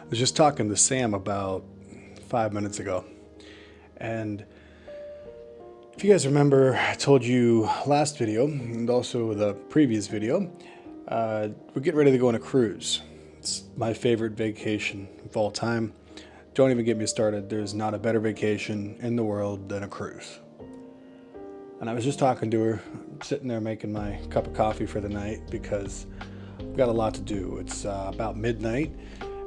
was just talking to Sam about 5 minutes ago. And if you guys remember, I told you last video and also the previous video, we're getting ready to go on a cruise. It's my favorite vacation of all time. Don't even get me started. There's not a better vacation in the world than a cruise. And I was just talking to her, sitting there making my cup of coffee for the night because I've got a lot to do. It's about midnight,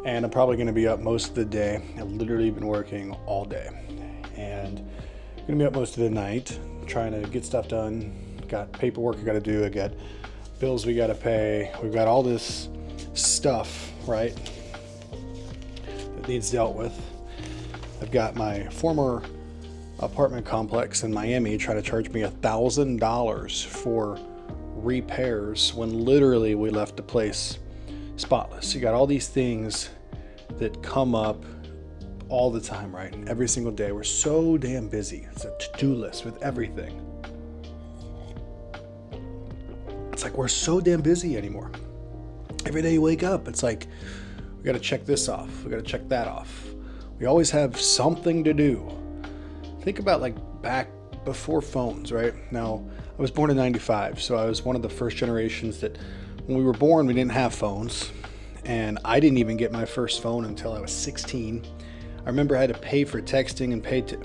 and I'm probably going to be up most of the day. I've literally been working all day, and I'm going to be up most of the night trying to get stuff done. Got paperwork I got to do. I got bills we got to pay. We've got all this stuff, right, that needs dealt with. I've got my former apartment complex in Miami trying to charge me $1,000 for repairs when literally we left the place spotless. You got all these things that come up all the time, right? Every single day. We're so damn busy. It's a to-do list with everything. It's like we're so damn busy anymore. Every day you wake up, it's like we got to check this off. We got to check that off. We always have something to do. Think about like back before phones, right? Now, I was born in 95, so I was one of the first generations that when we were born, we didn't have phones. And I didn't even get my first phone until I was 16. I remember I had to pay for texting and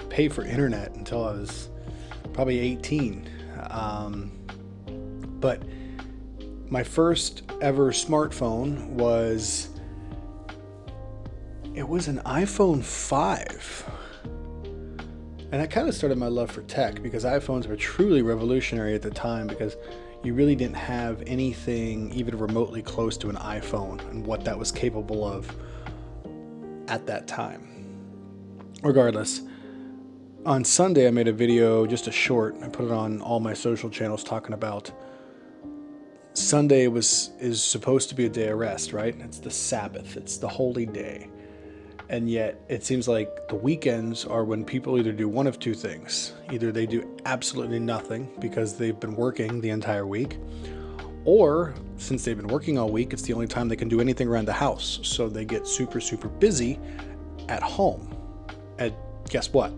pay for internet until I was probably 18. But my first ever smartphone was an iPhone 5. And that kind of started my love for tech because iPhones were truly revolutionary at the time because you really didn't have anything even remotely close to an iPhone and what that was capable of at that time. Regardless, on Sunday I made a video, just a short. I put it on all my social channels talking about Sunday is supposed to be a day of rest, right? It's the Sabbath. It's the holy day. And yet it seems like the weekends are when people either do one of two things. Either they do absolutely nothing because they've been working the entire week, or since they've been working all week, it's the only time they can do anything around the house. So they get super, super busy at home. And guess what?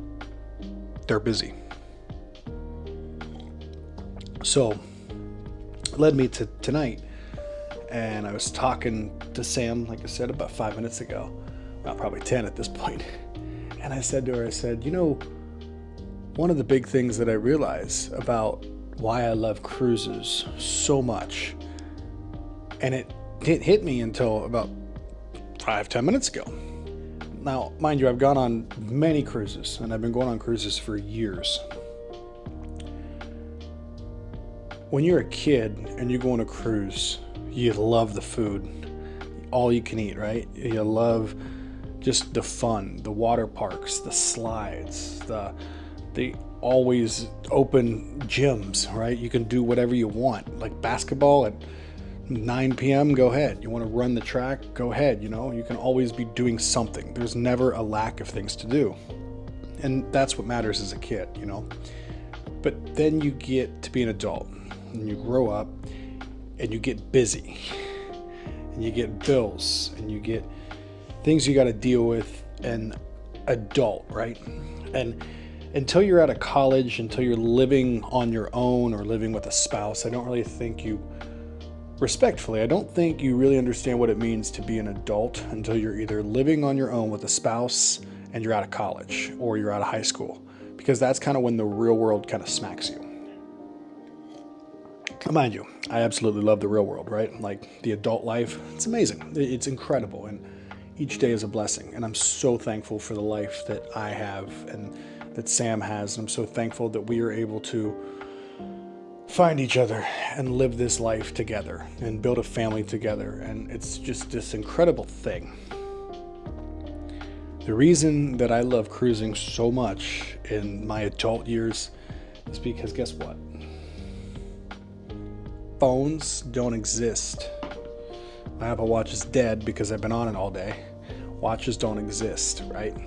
They're busy. So it led me to tonight. And I was talking to Sam, like I said, about 5 minutes ago. Probably 10 at this point. And I said to her, one of the big things that I realize about why I love cruises so much, and it didn't hit me until about 5-10 minutes ago. Now, mind you, I've gone on many cruises, and I've been going on cruises for years. When you're a kid and you go on a cruise, you love the food. All you can eat, right? You love just the fun, the water parks, the slides, the always open gyms, right? You can do whatever you want. Like basketball at 9 p.m., go ahead. You want to run the track, go ahead. You can always be doing something. There's never a lack of things to do. And that's what matters as a kid, But then you get to be an adult and you grow up and you get busy and you get bills and you get things you got to deal with an adult, right? And until you're out of college, until you're living on your own or living with a spouse, I don't really think you really understand what it means to be an adult until you're either living on your own with a spouse and you're out of college or you're out of high school, because that's kind of when the real world kind of smacks you. Mind you, I absolutely love the real world, right? Like the adult life, it's amazing. It's incredible. And each day is a blessing, and I'm so thankful for the life that I have and that Sam has. And I'm so thankful that we are able to find each other and live this life together and build a family together. And it's just this incredible thing. The reason that I love cruising so much in my adult years is because guess what? Phones don't exist. My Apple Watch is dead because I've been on it all day. Watches don't exist, right?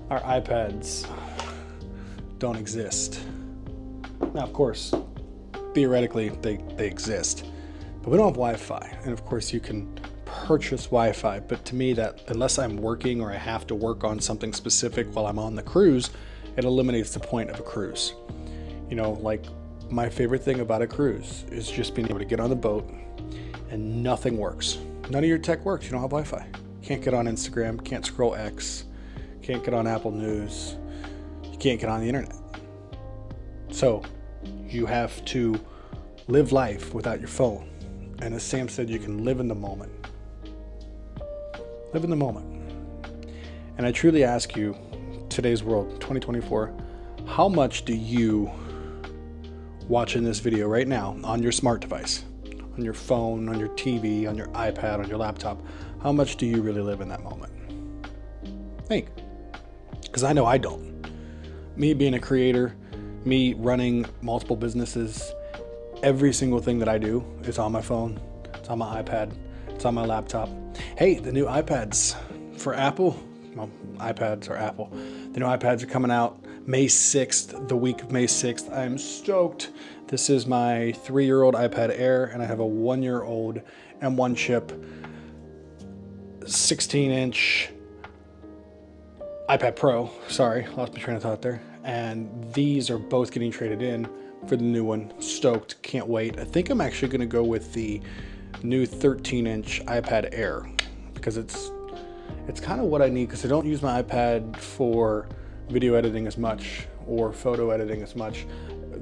Our iPads don't exist. Now, of course, theoretically, they exist. But we don't have Wi-Fi. And of course, you can purchase Wi-Fi, but to me that unless I'm working or I have to work on something specific while I'm on the cruise, it eliminates the point of a cruise. You know, like my favorite thing about a cruise is just being able to get on the boat and nothing works. None of your tech works. You don't have Wi-Fi. Can't get on Instagram, can't scroll X, can't get on Apple News, you can't get on the internet. So you have to live life without your phone. And as Sam said, you can live in the moment. Live in the moment. And I truly ask you, today's world, 2024, how much do you watching this video right now on your smart device, on your phone, on your TV, on your iPad, on your laptop, how much do you really live in that moment? Think. Because I know I don't. Me being a creator, me running multiple businesses, every single thing that I do is on my phone, it's on my iPad, it's on my laptop. Hey, the new iPads for Apple, well, iPads are Apple. The new iPads are coming out May 6th, the week of May 6th. I'm stoked. This is my 3-year-old iPad Air, and I have a 1-year-old M1 chip, 16-inch iPad Pro. Sorry, lost my train of thought there. And these are both getting traded in for the new one. Stoked, can't wait. I think I'm actually going to go with the new 13-inch iPad Air because it's kind of what I need, because I don't use my iPad for video editing as much or photo editing as much.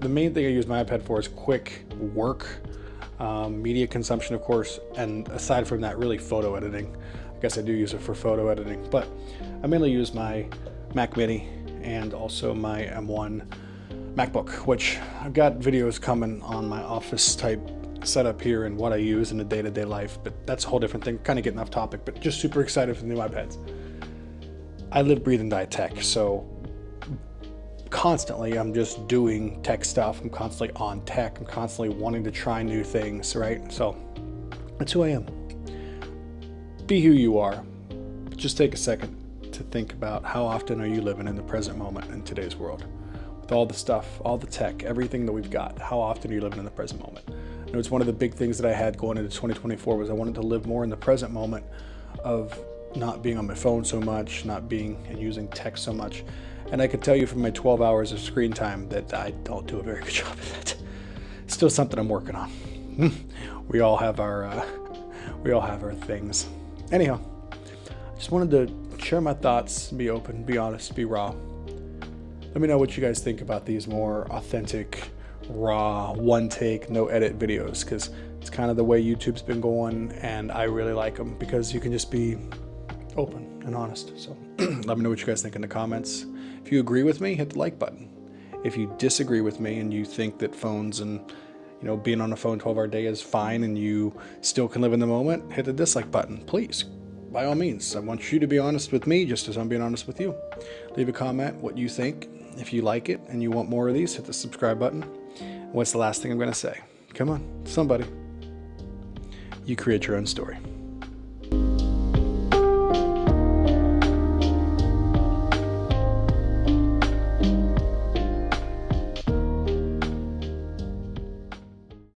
The main thing I use my iPad for is quick work, media consumption, of course, and aside from that, really photo editing. I guess I do use it for photo editing, but I mainly use my Mac Mini and also my M1 MacBook, which I've got videos coming on my office type setup here and what I use in the day-to-day life, but that's a whole different thing, kind of getting off topic, but just super excited for the new iPads. I live, breathe, and die tech, so constantly I'm just doing tech stuff. I'm constantly on tech. I'm constantly wanting to try new things, right? So that's who I am. Be who you are, but just take a second to think about how often are you living in the present moment in today's world. With all the stuff, all the tech, everything that we've got, how often are you living in the present moment? I know it's one of the big things that I had going into 2024 was I wanted to live more in the present moment of not being on my phone so much, not being and using tech so much. And I could tell you from my 12 hours of screen time that I don't do a very good job of that. It's still something I'm working on. We all have our things. Anyhow, I just wanted to share my thoughts, be open, be honest, be raw. Let me know what you guys think about these more authentic, raw, one take, no edit videos, because it's kind of the way YouTube's been going, and I really like them because you can just be open and honest. So let me know what you guys think in the comments. If you agree with me, hit the like button. If you disagree with me and you think that phones and being on a phone 12-hour day is fine and you still can live in the moment, hit the dislike button, please. By all means, I want you to be honest with me just as I'm being honest with you. Leave a comment what you think. If you like it and you want more of these, hit the subscribe button. What's the last thing I'm going to say? Come on, somebody. You create your own story.